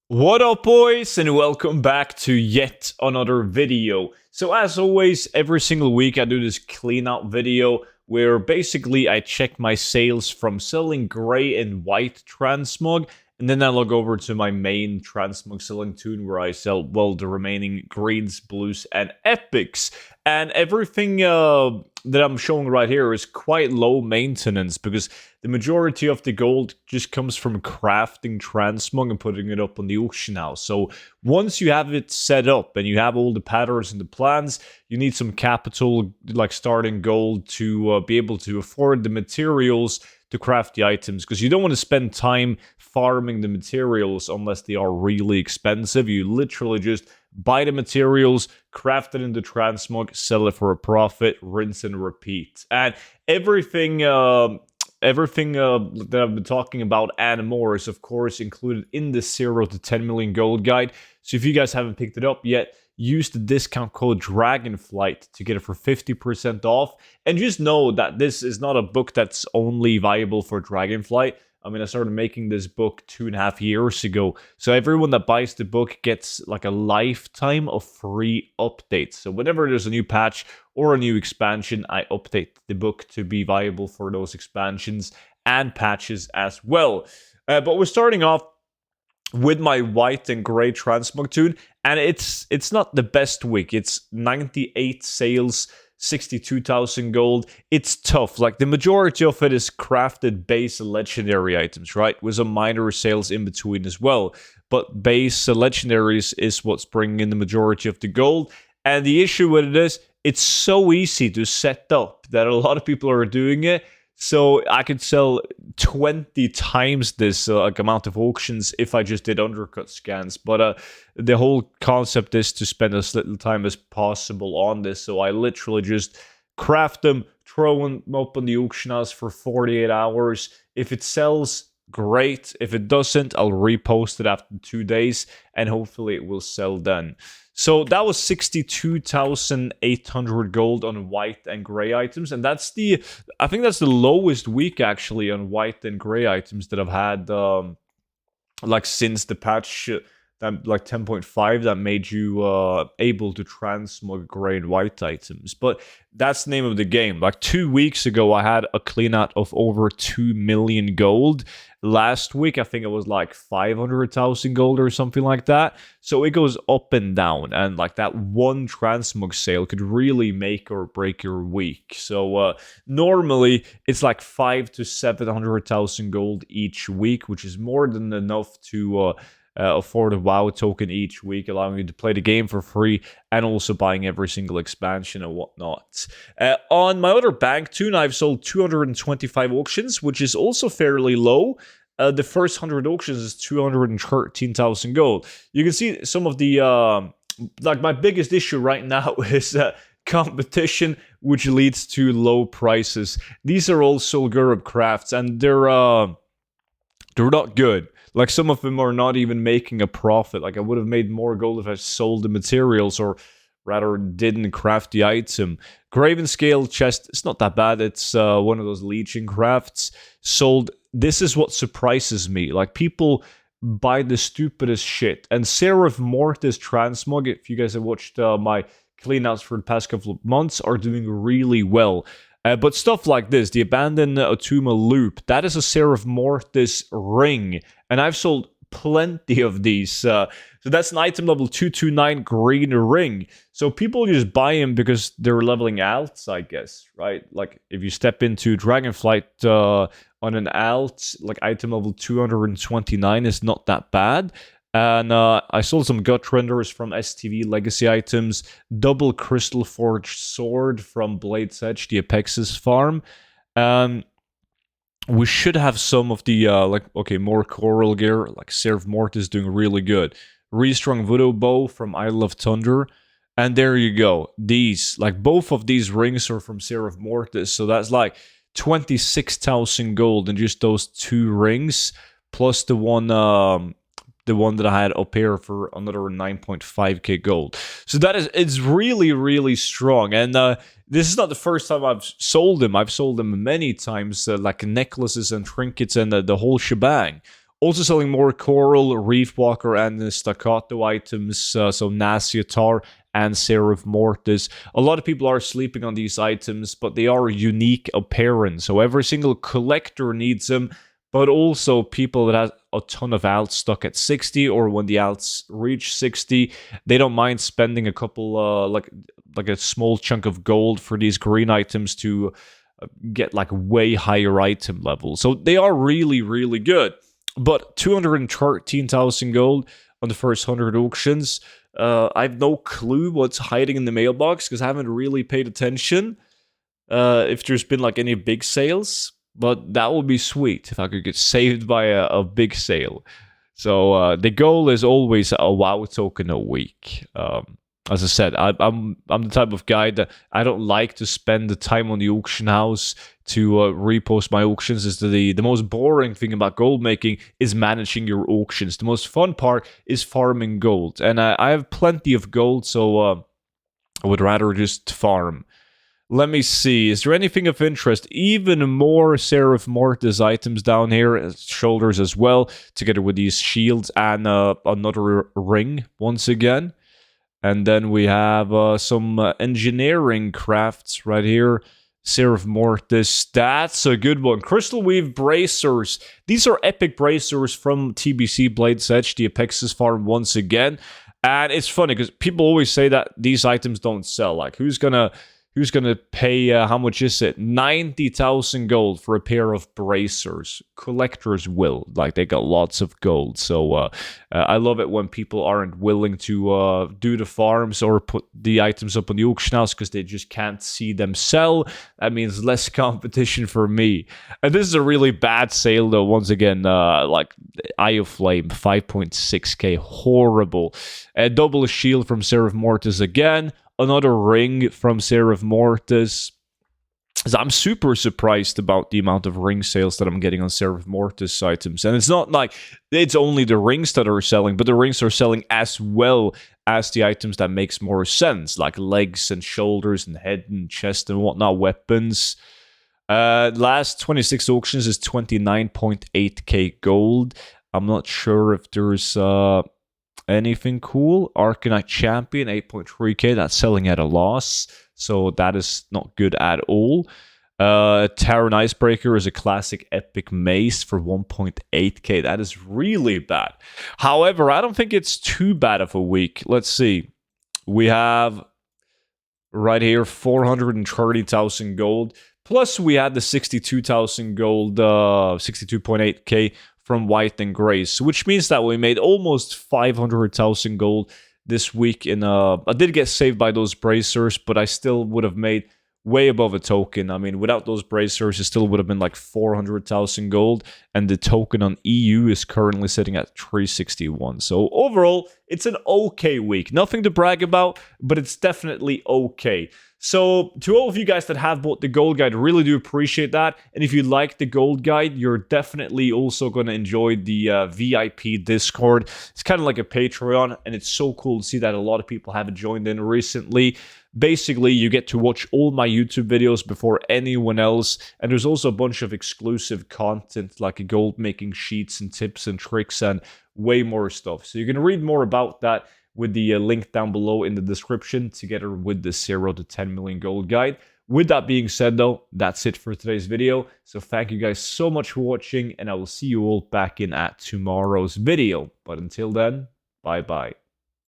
What up, boys, and welcome back to yet another video. So as always, every single week I do this clean out video where basically I check my sales from selling gray and white transmog, and then I log over to my main transmog selling toon where I sell, well, the remaining greens, blues, and epics. And everything that I'm showing right here is quite low maintenance because the majority of the gold just comes from crafting transmog and putting it up on the auction house. So once you have it set up and you have all the patterns and the plans, you need some capital, like starting gold, to be able to afford the materials to craft the items, because you don't want to spend time farming the materials unless they are really expensive. You literally just buy the materials, craft it into transmog, sell it for a profit, rinse and repeat. And everything that I've been talking about and more is of course included in the 0 to 10 million gold guide. So if you guys haven't picked it up yet, use the discount code DRAGONFLIGHT to get it for 50% off. And just know that this is not a book that's only viable for Dragonflight. I mean, I started making this book 2.5 years ago. So everyone that buys the book gets like a lifetime of free updates. So whenever there's a new patch or a new expansion, I update the book to be viable for those expansions and patches as well. But we're starting off with my white and gray transmog toon, and it's not the best week. It's 98 sales, 62,000 gold. It's tough. Like, the majority of it is crafted base legendary items, right? With some minor sales in between as well. But base legendaries is what's bringing in the majority of the gold. And the issue with it is, it's so easy to set up that a lot of people are doing it. So I could sell 20 times this amount of auctions if I just did undercut scans. But the whole concept is to spend as little time as possible on this. So I literally just craft them, throw them up on the auction house for 48 hours. If it sells, great. If it doesn't, I'll repost it after 2 days, and hopefully it will sell then. So that was 62,800 gold on white and gray items, and I think that's the lowest week actually on white and gray items that I've had like since the patch that, like 10.5, that made you able to transmog gray and white items. But that's the name of the game. Like 2 weeks ago, I had a clean out of over 2 million gold. Last week, I think it was like 500,000 gold or something like that. So it goes up and down, and like that one transmog sale could really make or break your week. So normally it's like 500,000 to 700,000 gold each week, which is more than enough to afford a WoW token each week, allowing you to play the game for free and also buying every single expansion and whatnot. On my other bank toon, I've sold 225 auctions, which is also fairly low. The first 100 auctions is 213,000 gold. You can see some of the, like, my biggest issue right now is competition, which leads to low prices. These are all Soul Gurub crafts, and they're not good. Like, some of them are not even making a profit. Like, I would have made more gold if I sold the materials, or rather didn't craft the item. Graven Scale chest, it's not that bad. It's one of those Legion crafts. Sold. This is what surprises me. Like, people buy the stupidest shit. And Seraph Mortis Transmog, if you guys have watched my cleanouts for the past couple of months, are doing really well. But stuff like this, the Abandoned Otuma Loop, that is a Seraph Mortis ring. And I've sold plenty of these. So that's an item level 229 green ring. So people just buy them because they're leveling alts, I guess, right? Like, if you step into Dragonflight on an alt, like item level 229 is not that bad. And I sold some gut renders from STV legacy items, double crystal forged sword from Blade's Edge, the Apex's farm. We should have some of the, more coral gear, like Seraph Mortis doing really good. Restrung Voodoo Bow from Isle of Thunder. And there you go. These, like, both of these rings are from Seraph Mortis. So that's like 26,000 gold in just those two rings, plus the one that I had up here for another 9.5k gold. So it's really, really strong. And this is not the first time I've sold them. I've sold them many times, like necklaces and trinkets and the whole shebang. Also selling more Coral, Reef Walker, and the Staccato items, so Nasiatar and Seraph Mortis. A lot of people are sleeping on these items, but they are unique appearance, so every single collector needs them, but also people that have a ton of alts stuck at 60, or when the alts reach 60, they don't mind spending a couple, like a small chunk of gold for these green items to get like way higher item levels. So they are really, really good. But 213,000 gold on the first 100 auctions. I have no clue what's hiding in the mailbox because I haven't really paid attention if there's been like any big sales. But that would be sweet if I could get saved by a big sale. So the goal is always a WoW token a week. As I said, I'm the type of guy that I don't like to spend the time on the auction house to repost my auctions. Is the most boring thing about gold making is managing your auctions. The most fun part is farming gold, and I have plenty of gold, so I would rather just farm. Let me see. Is there anything of interest? Even more Seraph Mortis items down here, shoulders as well, together with these shields and another ring once again. And then we have some engineering crafts right here. Seraph Mortis, that's a good one. Crystal Weave Bracers. These are epic bracers from TBC Blade's Edge, the Apexis farm once again. And it's funny because people always say that these items don't sell. Like, who's gonna pay, how much is it? 90,000 gold for a pair of bracers. Collectors will. Like, they got lots of gold. So I love it when people aren't willing to do the farms or put the items up on the auction house because they just can't see them sell. That means less competition for me. And this is a really bad sale, though. Once again, like, Eye of Flame, 5.6k. Horrible. A double shield from Seraph Mortis again. Another ring from Seraph Mortis. So I'm super surprised about the amount of ring sales that I'm getting on Seraph Mortis items. And it's not like it's only the rings that are selling, but the rings are selling as well as the items that makes more sense, like legs and shoulders and head and chest and whatnot, weapons. Last 26 auctions is 29.8k gold. I'm not sure if there's anything cool. Arcanite Champion, 8.3k. That's selling at a loss, so that is not good at all. Terran Icebreaker is a classic epic mace for 1.8k. That is really bad. However, I don't think it's too bad of a week. Let's see. We have right here 430,000 gold. Plus, we had the 62,000 gold, 62.8k from White and Grace, which means that we made almost 500,000 gold this week. I did get saved by those bracers, but I still would have made way above a token. I mean, without those bracers, it still would have been like 400,000 gold, and the token on EU is currently sitting at 361. So overall, it's an okay week. Nothing to brag about, but it's definitely okay. So to all of you guys that have bought the gold guide, really do appreciate that. And if you like the gold guide, you're definitely also going to enjoy the VIP Discord. It's kind of like a Patreon, and it's so cool to see that a lot of people haven't joined in recently. Basically, you get to watch all my YouTube videos before anyone else, and there's also a bunch of exclusive content like gold making sheets and tips and tricks and way more stuff. So you can read more about that with the link down below in the description, together with the 0 to 10 million gold guide. With that being said, though, that's it for today's video. So thank you guys so much for watching, and I will see you all back in at tomorrow's video. But until then, bye-bye.